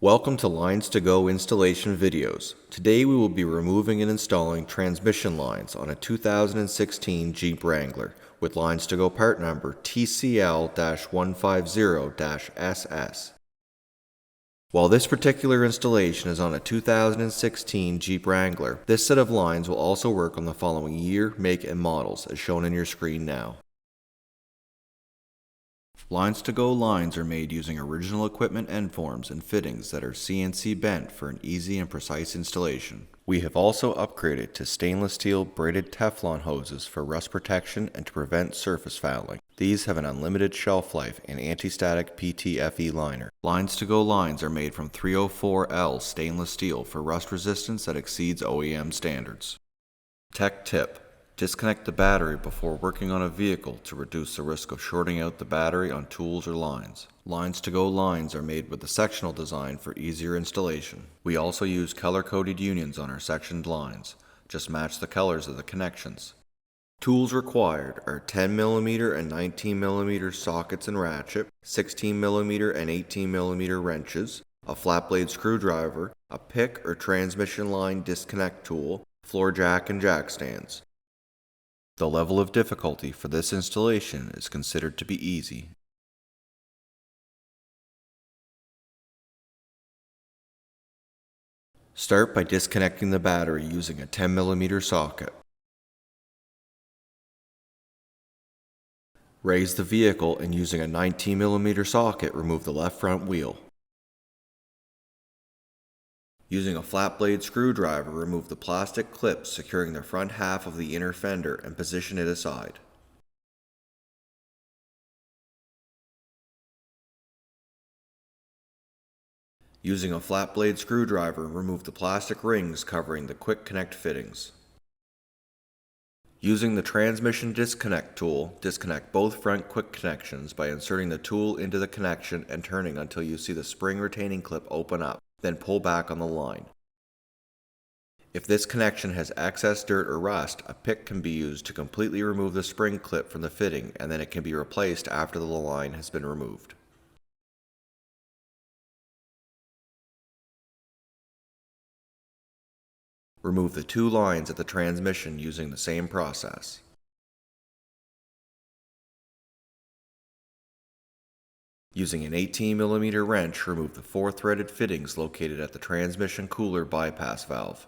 Welcome to LinesToGo installation videos. Today we will be removing and installing transmission lines on a 2016 Jeep Wrangler with LinesToGo part number TCL-150-SS. While this particular installation is on a 2016 Jeep Wrangler, this set of lines will also work on the following year, make, and models as shown on your screen now. LinesToGo lines are made using original equipment end forms and fittings that are CNC bent for an easy and precise installation. We have also upgraded to stainless steel braided Teflon hoses for rust protection and to prevent surface fouling. These have an unlimited shelf life and anti-static PTFE liner. LinesToGo lines are made from 304L stainless steel for rust resistance that exceeds OEM standards. Tech tip: disconnect the battery before working on a vehicle to reduce the risk of shorting out the battery on tools or lines. LinesToGo lines are made with a sectional design for easier installation. We also use color-coded unions on our sectioned lines. Just match the colors of the connections. Tools required are 10mm and 19mm sockets and ratchet, 16mm and 18mm wrenches, a flat blade screwdriver, a pick or transmission line disconnect tool, floor jack and jack stands. The level of difficulty for this installation is considered to be easy. Start by disconnecting the battery using a 10mm socket. Raise the vehicle and using a 19mm socket, remove the left front wheel. Using a flat blade screwdriver, remove the plastic clip securing the front half of the inner fender and position it aside. Using a flat blade screwdriver, remove the plastic rings covering the quick connect fittings. Using the transmission disconnect tool, disconnect both front quick connections by inserting the tool into the connection and turning until you see the spring retaining clip open up. Then pull back on the line. If this connection has excess dirt or rust, a pick can be used to completely remove the spring clip from the fitting, and then it can be replaced after the line has been removed. Remove the two lines at the transmission using the same process. Using an 18mm wrench, remove the 4-threaded fittings located at the transmission cooler bypass valve.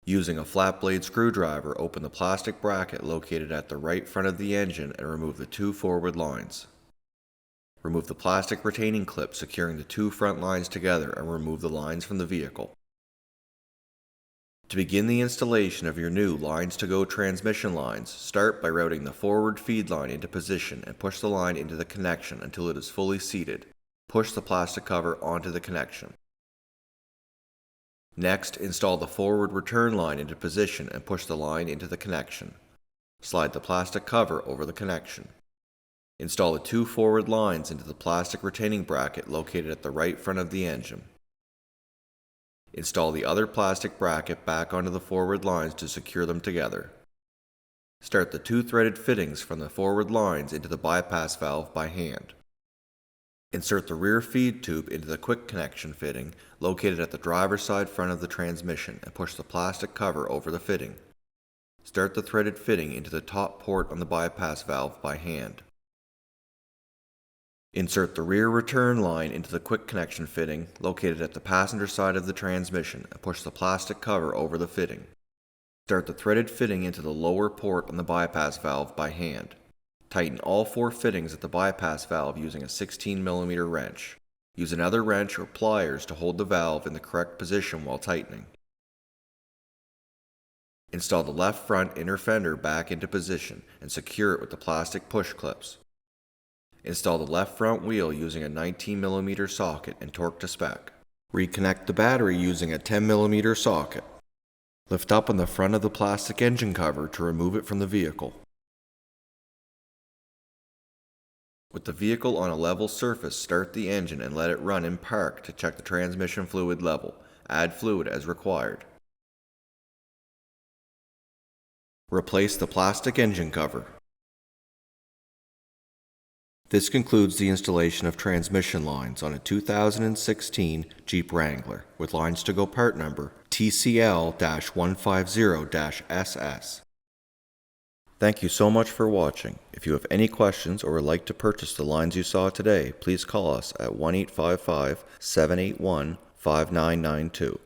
Using a flat blade screwdriver, open the plastic bracket located at the right front of the engine and remove the two forward lines. Remove the plastic retaining clip securing the two front lines together and remove the lines from the vehicle. To begin the installation of your new LinesToGo transmission lines, start by routing the forward feed line into position and push the line into the connection until it is fully seated. Push the plastic cover onto the connection. Next, install the forward return line into position and push the line into the connection. Slide the plastic cover over the connection. Install the two forward lines into the plastic retaining bracket located at the right front of the engine. Install the other plastic bracket back onto the forward lines to secure them together. Start the two threaded fittings from the forward lines into the bypass valve by hand. Insert the rear feed tube into the quick connection fitting located at the driver's side front of the transmission and push the plastic cover over the fitting. Start the threaded fitting into the top port on the bypass valve by hand. Insert the rear return line into the quick connection fitting located at the passenger side of the transmission and push the plastic cover over the fitting. Start the threaded fitting into the lower port on the bypass valve by hand. Tighten all four fittings at the bypass valve using a 16mm wrench. Use another wrench or pliers to hold the valve in the correct position while tightening. Install the left front inner fender back into position and secure it with the plastic push clips. Install the left front wheel using a 19mm socket and torque to spec. Reconnect the battery using a 10mm socket. Lift up on the front of the plastic engine cover to remove it from the vehicle. With the vehicle on a level surface, start the engine and let it run in park to check the transmission fluid level. Add fluid as required. Replace the plastic engine cover. This concludes the installation of transmission lines on a 2016 Jeep Wrangler with LinesToGo part number TCL-150-SS. Thank you so much for watching. If you have any questions or would like to purchase the lines you saw today, please call us at 1-855-781-5992.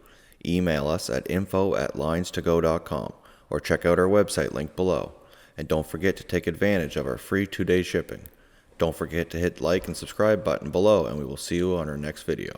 Email us at info@linestogo.com or check out our website link below. And don't forget to take advantage of our free 2-day shipping. Don't forget to hit like and subscribe button below, and we will see you on our next video.